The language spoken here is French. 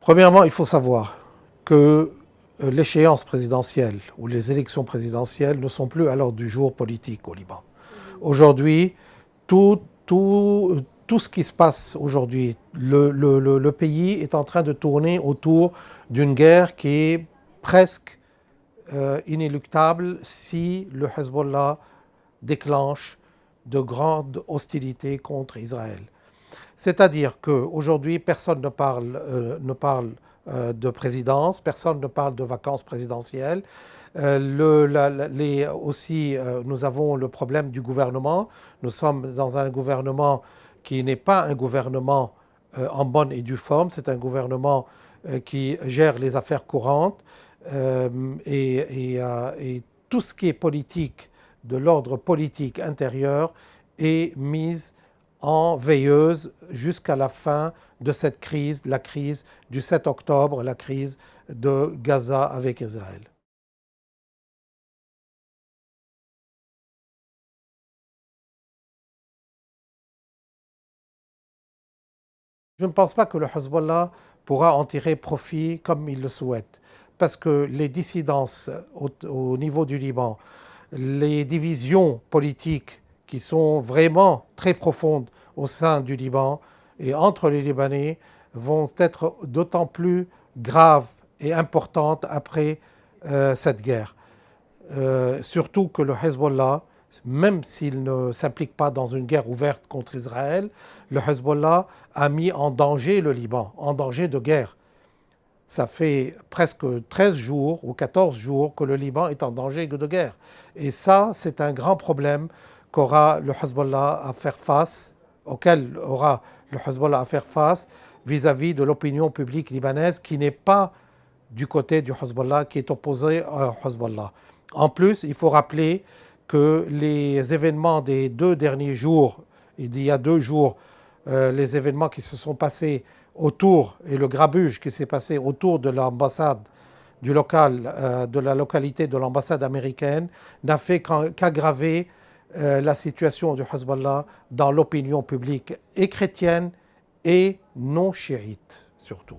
Premièrement, il faut savoir que l'échéance présidentielle ou les élections présidentielles ne sont plus à l'ordre du jour politique au Liban. Aujourd'hui, tout ce qui se passe aujourd'hui, le pays est en train de tourner autour d'une guerre qui est presque inéluctable si le Hezbollah déclenche de grandes hostilités contre Israël. C'est-à-dire qu'aujourd'hui, personne ne parle de présidence, personne ne parle de vacances présidentielles. Nous avons le problème du gouvernement. Nous sommes dans un gouvernement qui n'est pas un gouvernement en bonne et due forme, c'est un gouvernement qui gère les affaires courantes et tout ce qui est politique, de l'ordre politique intérieur, est mise en veilleuse jusqu'à la fin de cette crise, la crise du 7 octobre, la crise de Gaza avec Israël. Je ne pense pas que le Hezbollah pourra en tirer profit comme il le souhaite, parce que les dissidences au niveau du Liban, les divisions politiques qui sont vraiment très profondes au sein du Liban et entre les Libanais vont être d'autant plus graves et importantes après cette guerre. Surtout que le Hezbollah, même s'il ne s'implique pas dans une guerre ouverte contre Israël, le Hezbollah a mis en danger le Liban, en danger de guerre. Ça fait presque 13 jours ou 14 jours que le Liban est en danger de guerre. Et ça, c'est un grand problème qu'aura le Hezbollah à faire face, auquel aura le Hezbollah à faire face vis-à-vis de l'opinion publique libanaise qui n'est pas du côté du Hezbollah, qui est opposé au Hezbollah. En plus, il faut rappeler que les événements des 2 derniers jours, il y a 2 jours, les événements qui se sont passés autour, et le grabuge qui s'est passé autour de l'ambassade du local, de la localité de l'ambassade américaine, n'a fait qu'aggraver la situation du Hezbollah dans l'opinion publique et chrétienne et non chiite surtout.